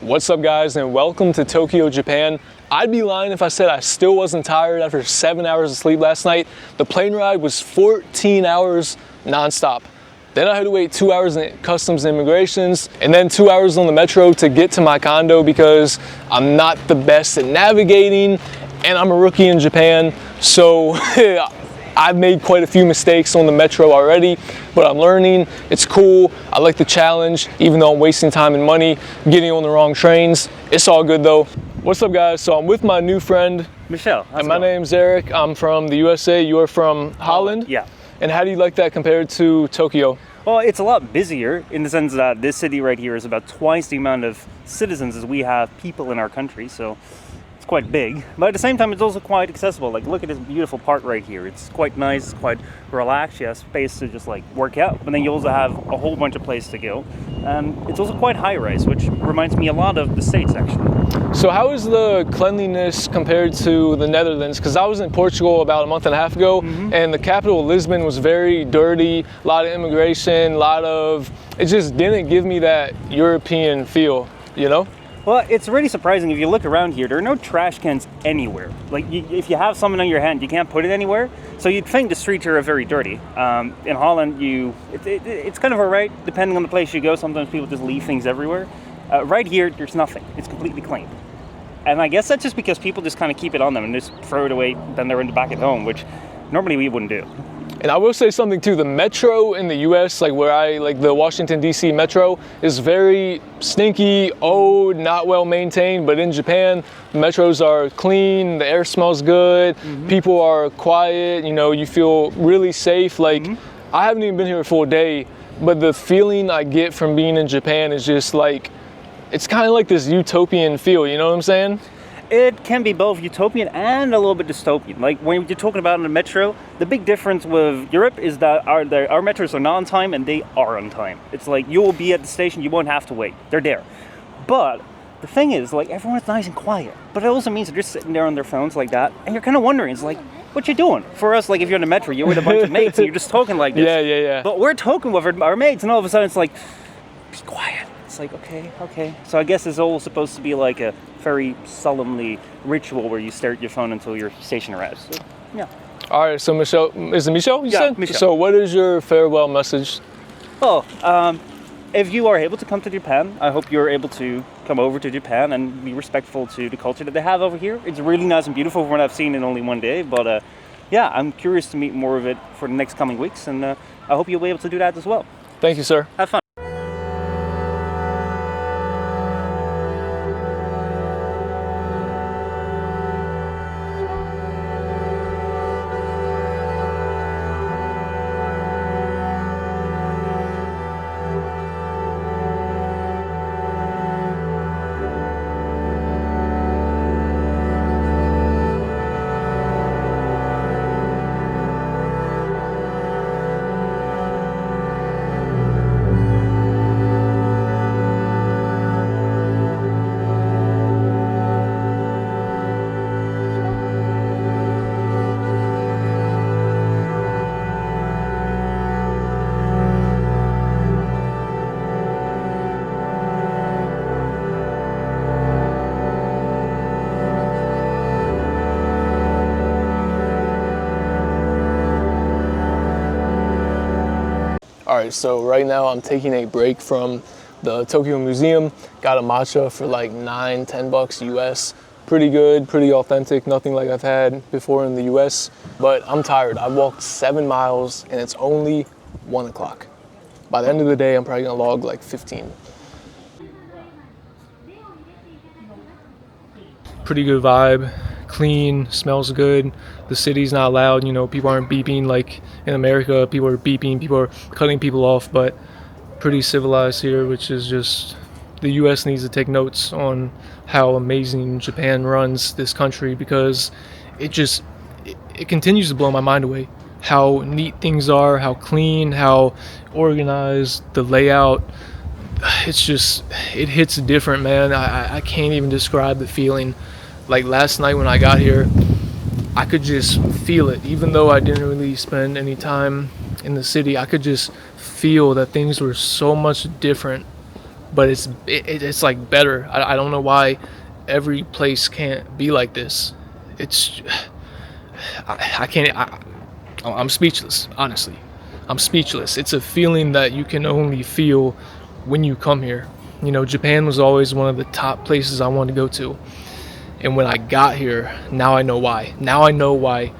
What's up guys, and welcome to Tokyo, Japan. I'd be lying if I said I still wasn't tired after 7 hours of sleep last night. The plane ride was 14 hours non-stop. Then I had to wait 2 hours in customs and immigrations, and then 2 hours on the metro to get to my condo because I'm not the best at navigating and I'm a rookie in Japan. So I've made quite a few mistakes on the metro already, but I'm learning. It's cool. I like the challenge, even though I'm wasting time and money getting on the wrong trains. It's all good though. What's up guys? So I'm with my new friend, Michelle. And my name's Eric. I'm from the USA. You're from Holland? Yeah. And how do you like that compared to Tokyo? Well, it's a lot busier in the sense that this city right here is about twice the amount of citizens as we have people in our country, so it's quite big. But at the same time, it's also quite accessible. Like, look at this beautiful park right here. It's quite nice, it's quite relaxed. You have space to just like work out, but then you also have a whole bunch of places to go. And it's also quite high-rise, which reminds me a lot of the States, actually. So how is the cleanliness compared to the Netherlands? Because I was in Portugal about a month and a half ago, and the capital, Lisbon, was very dirty, a lot of immigration, it just didn't give me that European feel, you know? Well, it's really surprising. If you look around here, there are no trash cans anywhere. Like, if you have something on your hand, you can't put it anywhere. So you'd think the streets are very dirty. In Holland, it's kind of alright, depending on the place you go. Sometimes people just leave things everywhere. Right here, there's nothing. It's completely clean. And I guess that's just because people just kind of keep it on them and just throw it away, then they're in the back at home, which normally we wouldn't do. And I will say something too, the metro in the US, like the Washington DC metro, is very stinky, old, not well maintained, but in Japan, the metros are clean, the air smells good, people are quiet, you know, you feel really safe. Like, I haven't even been here a full day, but the feeling I get from being in Japan is just like, it's kind of like this utopian feel, you know what I'm saying? It can be both utopian and a little bit dystopian. Like when you're talking about in the metro, the big difference with Europe is that our metros are not on time and they are on time. It's like you will be at the station, you won't have to wait. They're there. But the thing is, like, everyone's nice and quiet. But it also means they're just sitting there on their phones like that, and you're kind of wondering, it's like, what you doing? For us, like if you're in the metro, you're with a bunch of mates and you're just talking like this. Yeah. But we're talking with our mates, and all of a sudden it's like, be quiet. It's like, okay. So I guess it's all supposed to be like a very solemnly ritual where you stare at your phone until your station arrives. So, yeah. All right, so Michelle, is it Michelle you said? Michelle. So what is your farewell message? Oh, if you are able to come to Japan, I hope you're able to come over to Japan and be respectful to the culture that they have over here. It's really nice and beautiful from what I've seen in only one day, but yeah, I'm curious to meet more of it for the next coming weeks, and I hope you'll be able to do that as well. Thank you, sir. Have fun. All right, so right now I'm taking a break from the Tokyo Museum. Got a matcha for like $9-10 US. Pretty good, pretty authentic, nothing like I've had before in the US. But I'm tired. I walked 7 miles and it's only 1 o'clock. By the end of the day, I'm probably gonna log like 15. Pretty good vibe. Clean, smells good. The city's not loud, you know, people aren't beeping like in America. People are beeping, people are cutting people off, but pretty civilized here, which is just, the US needs to take notes on how amazing Japan runs this country, because it continues to blow my mind away. How neat things are, how clean, how organized, the layout. It's just, it hits different, man. I can't even describe the feeling. Like last night when I got here, I could just feel it. Even though I didn't really spend any time in the city, I could just feel that things were so much different but it's like better. I don't know why every place can't be like this. It's I can't. I'm speechless. Honestly, I'm speechless. It's a feeling that you can only feel when you come here. You know, Japan was always one of the top places I wanted to go to, and when I got here, now I know why. Now I know why.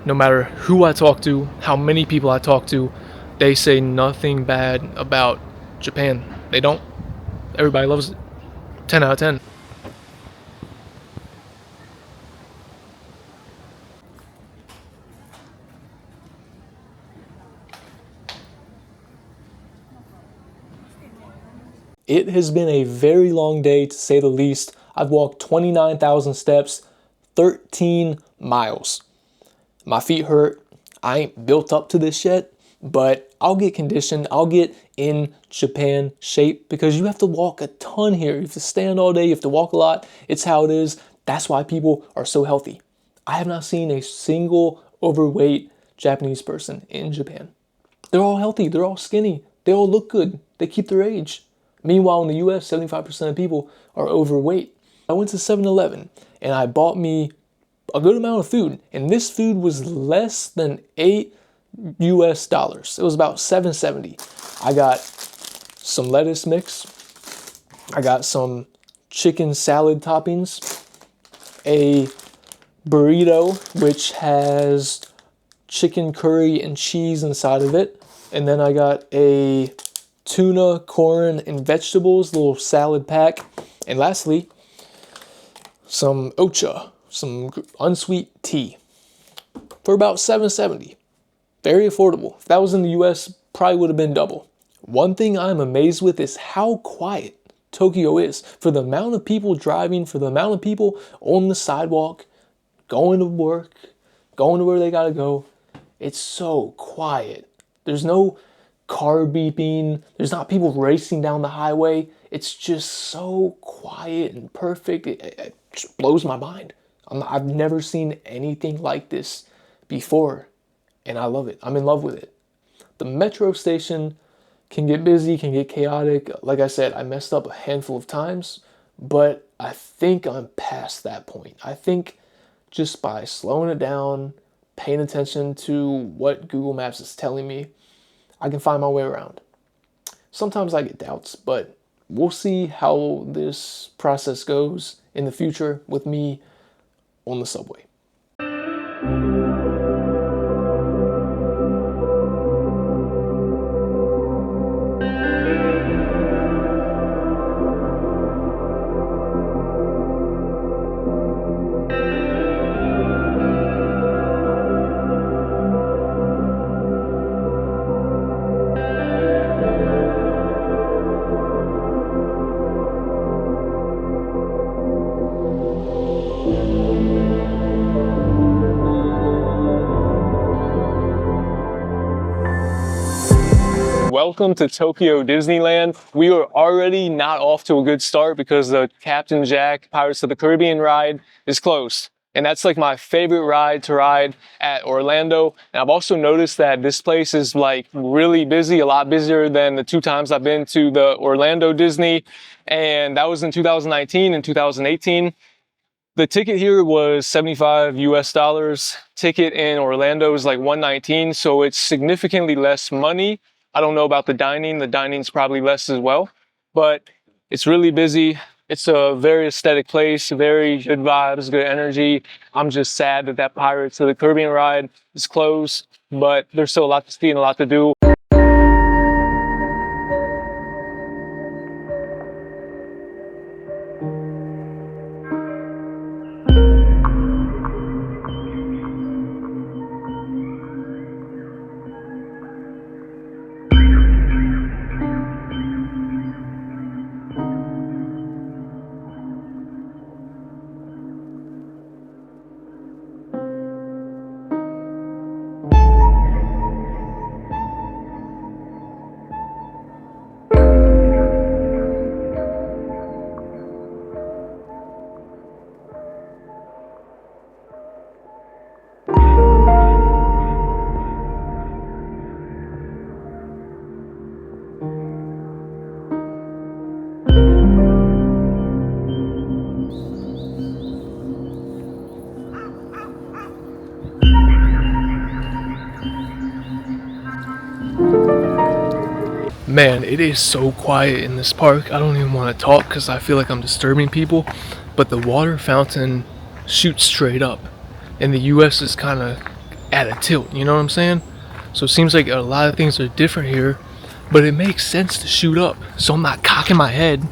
No matter who I talk to, how many people I talk to, they say nothing bad about Japan. They don't. Everybody loves it. 10 out of 10. It has been a very long day, to say the least. I've walked 29,000 steps, 13 miles. My feet hurt. I ain't built up to this yet, but I'll get conditioned. I'll get in Japan shape, because you have to walk a ton here. You have to stand all day. You have to walk a lot. It's how it is. That's why people are so healthy. I have not seen a single overweight Japanese person in Japan. They're all healthy. They're all skinny. They all look good. They keep their age. Meanwhile, in the US, 75% of people are overweight. I went to 7-Eleven and I bought me a good amount of food, and this food was less than $8. It was about $7.70. I got some lettuce mix. I got some chicken salad toppings, a burrito which has chicken curry and cheese inside of it, and then I got a tuna, corn, and vegetables little salad pack, and lastly, some ocha, some unsweet tea, for about $7.70. Very affordable. If that was in the US, probably would have been double. One thing I'm amazed with is how quiet Tokyo is. For the amount of people driving, for the amount of people on the sidewalk, going to work, going to where they gotta go, it's so quiet. There's no car beeping. There's not people racing down the highway. It's just so quiet and perfect. It just blows my mind. I've never seen anything like this before, and I love it. I'm in love with it. The metro station can get busy, can get chaotic. Like I said, I messed up a handful of times, but I think I'm past that point. I think just by slowing it down, paying attention to what Google Maps is telling me, I can find my way around. Sometimes I get doubts, but we'll see how this process goes in the future with me on the subway. Welcome to Tokyo Disneyland. We are already not off to a good start because the Captain Jack Pirates of the Caribbean ride is closed. And that's like my favorite ride to ride at Orlando. And I've also noticed that this place is like really busy, a lot busier than the 2 times I've been to the Orlando Disney. And that was in 2019 and 2018. The ticket here was $75 US. Ticket in Orlando is like $119, so it's significantly less money. I don't know about the dining. The dining's probably less as well, but it's really busy. It's a very aesthetic place, very good vibes, good energy. I'm just sad that that Pirates of the Caribbean ride is closed, but there's still a lot to see and a lot to do. Man, it is so quiet in this park. I don't even want to talk because I feel like I'm disturbing people. But the water fountain shoots straight up. And the US is kind of at a tilt, you know what I'm saying? So it seems like a lot of things are different here. But it makes sense to shoot up. So I'm not cocking my head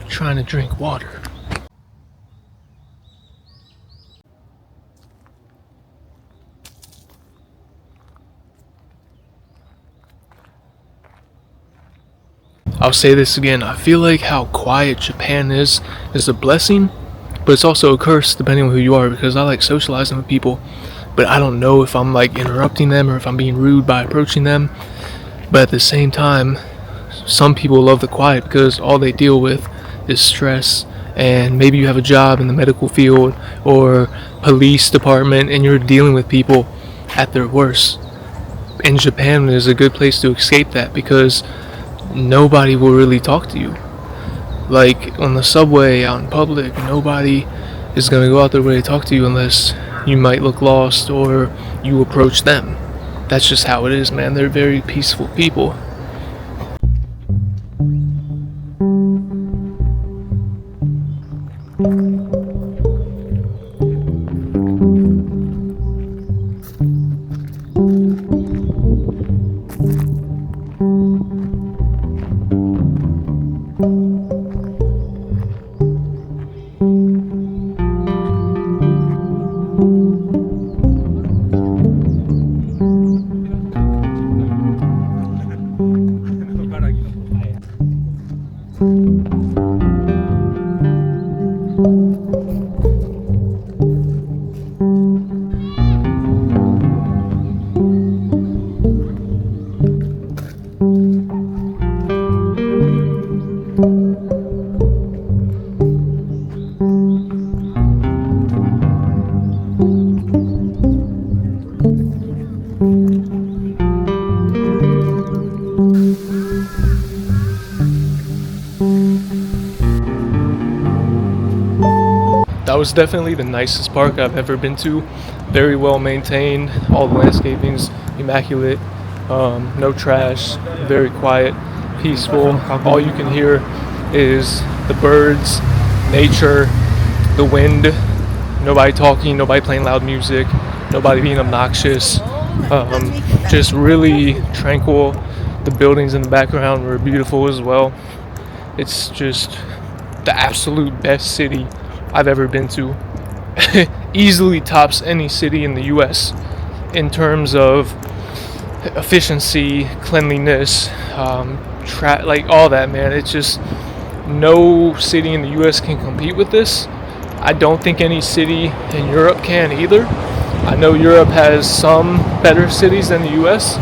trying to drink water. I'll say this again, I feel like how quiet Japan is a blessing, but it's also a curse depending on who you are, because I like socializing with people, but I don't know if I'm like interrupting them or if I'm being rude by approaching them. But at the same time, some people love the quiet because all they deal with is stress, and maybe you have a job in the medical field or police department and you're dealing with people at their worst. And Japan is a good place to escape that because nobody will really talk to you. Like on the subway, out in public, nobody is going to go out their way to talk to you unless you might look lost or you approach them. That's just how it is, man. They're very peaceful people. That was definitely the nicest park I've ever been to. Very well maintained, all the landscaping's immaculate, no trash, very quiet, peaceful. All you can hear is the birds, nature, the wind, nobody talking, nobody playing loud music, nobody being obnoxious. Just really tranquil. The buildings in the background were beautiful as well. It's just the absolute best city I've ever been to. Easily tops any city in the US in terms of efficiency, cleanliness, like all that, man. It's just no city in the US can compete with this. I don't think any city in Europe can either. I know Europe has some better cities than the US.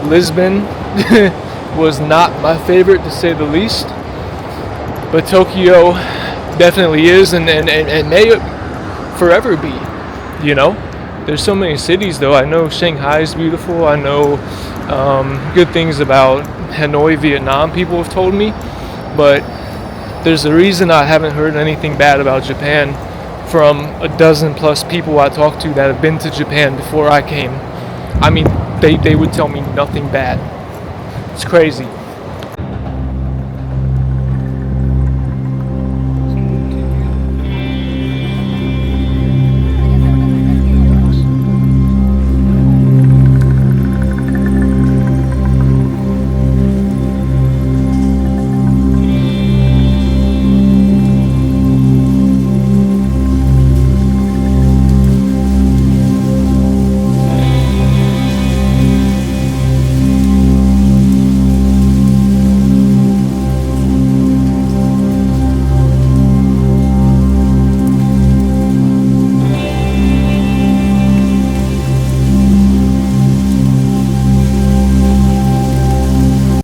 Lisbon was not my favorite, to say the least, but Tokyo definitely is, and may forever be, you know. There's so many cities though. I know Shanghai is beautiful. I know good things about Hanoi, Vietnam, people have told me, but there's a reason I haven't heard anything bad about Japan from a dozen plus people I talked to that have been to Japan before I came. I mean, they would tell me nothing bad. It's crazy.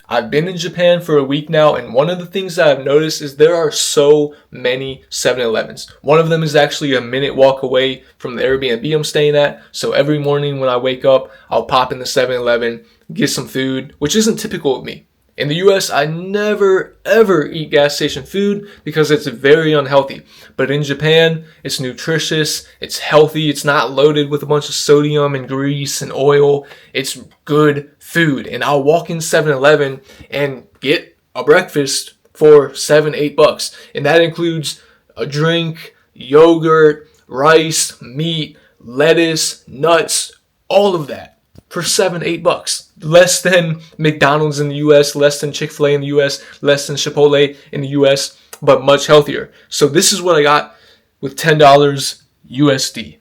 I've been in Japan for a week now, and one of the things that I've noticed is there are so many 7-Elevens. One of them is actually a minute walk away from the Airbnb I'm staying at, so every morning when I wake up, I'll pop in the 7-Eleven, get some food, which isn't typical of me. In the US, I never ever eat gas station food because it's very unhealthy. But in Japan, it's nutritious, it's healthy, it's not loaded with a bunch of sodium and grease and oil. It's good food. And I'll walk in 7-Eleven and get a breakfast for $7-8. And that includes a drink, yogurt, rice, meat, lettuce, nuts, all of that for $7-8. Less than McDonald's in the US, less than Chick-fil-A in the US, less than Chipotle in the US, but much healthier. So this is what I got with $10 USD.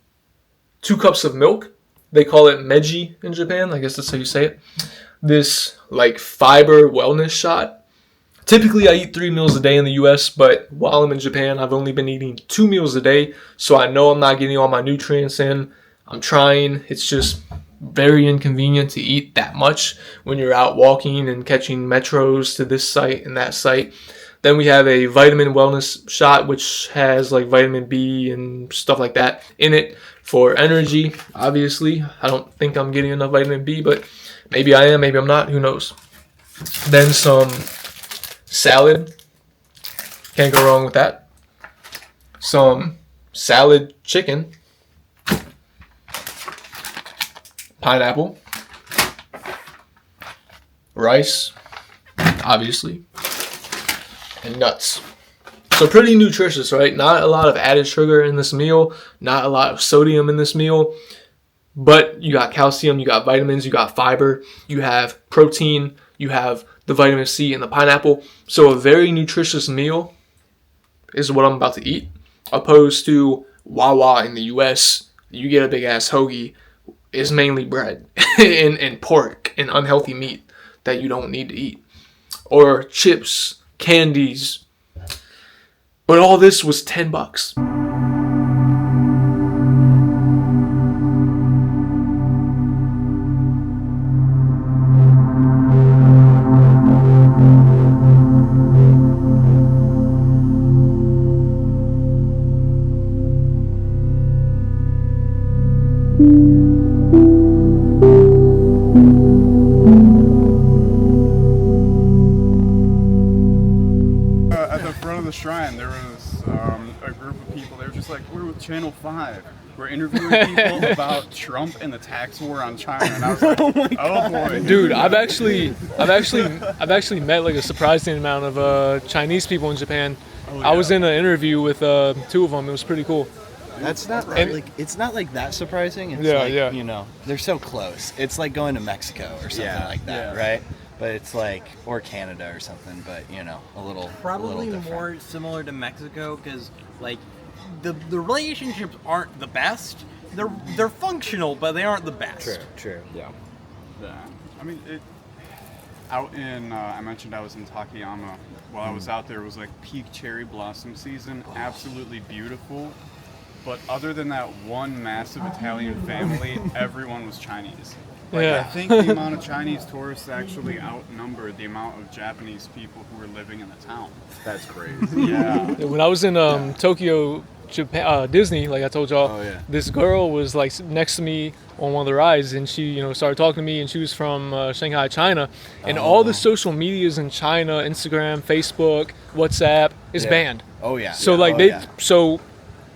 2 cups of milk. They call it Meiji in Japan. I guess that's how you say it. This like fiber wellness shot. Typically I eat 3 meals a day in the US, but while I'm in Japan, I've only been eating 2 meals a day. So I know I'm not getting all my nutrients in. I'm trying. It's just very inconvenient to eat that much when you're out walking and catching metros to this site and that site. Then we have a vitamin wellness shot, which has like vitamin B and stuff like that in it for energy. Obviously, I don't think I'm getting enough vitamin B, but maybe I am, maybe I'm not, who knows. Then some salad. Can't go wrong with that. Some salad chicken. Pineapple, rice, obviously, and nuts. So pretty nutritious, right? Not a lot of added sugar in this meal, not a lot of sodium in this meal, but you got calcium, you got vitamins, you got fiber, you have protein, you have the vitamin C in the pineapple. So a very nutritious meal is what I'm about to eat, opposed to Wawa in the US. You get a big ass hoagie. Is mainly bread and pork and unhealthy meat that you don't need to eat. Or chips, candies. But all this was $10. Shrine, there was a group of people. They were just like, we're with Channel 5. We're interviewing people about Trump and the tax war on China. And I was like, oh boy, Dude, I've actually met like a surprising amount of Chinese people in Japan. Oh, yeah. I was in an interview with 2 of them. It was pretty cool. That's not like it's not like that surprising. It's yeah. You know, they're so close. It's like going to Mexico or something like that, right? But it's like, or Canada or something, but you know, probably more similar to Mexico because like the relationships aren't the best. They're functional, but they aren't the best. True. Yeah. I mean, out in I mentioned I was in Takayama. While I was out there, it was like peak cherry blossom season. Absolutely beautiful. But other than that one massive Italian family, everyone was Chinese. Like, Yeah. I think the amount of Chinese tourists actually outnumbered the amount of Japanese people who were living in the town. That's crazy. Yeah. When I was in Tokyo, Japan, Disney, like I told y'all, Oh, yeah. this girl was like next to me on one of the rides, and she, started talking to me, and she was from Shanghai, China, and all the social medias in China, Instagram, Facebook, WhatsApp, is banned. Oh yeah. So so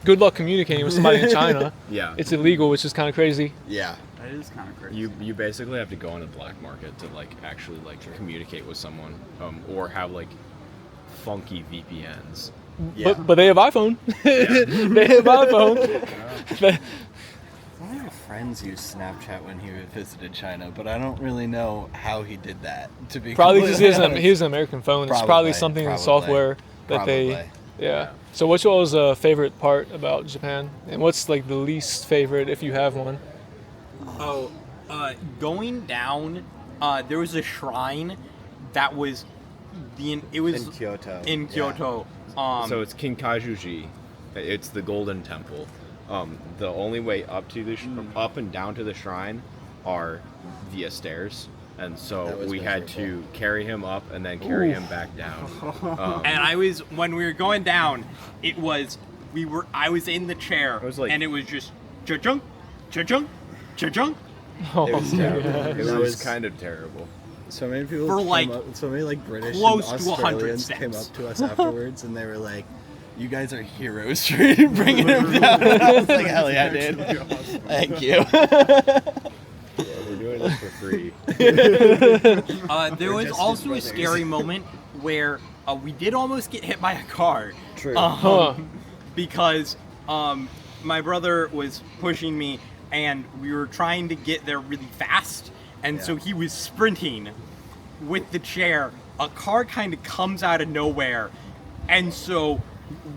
good luck communicating with somebody in China. Yeah. It's illegal, which is kind of crazy. Yeah. That is kind of crazy. You basically have to go on the black market to like actually like communicate with someone, or have like funky VPNs. Yeah. But they have iPhone. They have iPhone. One of my friends used Snapchat when he visited China, but I don't really know how he did that. To be Probably because he completely has an American phone. It's probably something in the software that they. Yeah. So what's y'all's favorite part about Japan, and what's like the least favorite if you have one? Going down, there was a shrine that was in Kyoto. In Kyoto. So it's Kinkajuji. It's the Golden Temple. The only way up to the up and down to the shrine are via stairs, and so we had to carry him up and then carry him back down. And when we were going down, I was in the chair, and it was just cha-chunk, cha-chunk, cha-chunk. Oh, It was terrible. yeah. It was kind of terrible. So many people For, came like, up, so many like British and close to 100 Australians came steps. up to us afterwards, and they were like, "You guys are heroes for bringing him down." I was like, "Hell yeah, dude! Thank you." Yeah, we're doing this for free. There was just also a his brothers. scary moment where we did almost get hit by a car. True. Because my brother was pushing me and we were trying to get there really fast, and so he was sprinting with the chair. A car kind of comes out of nowhere, and so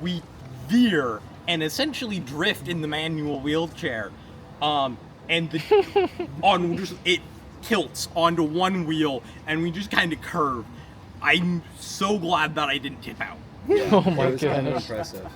we veer and essentially drift in the manual wheelchair, and it tilts onto one wheel, and we just kind of curve. I'm so glad that I didn't tip out. Oh my It was kind of gosh. impressive.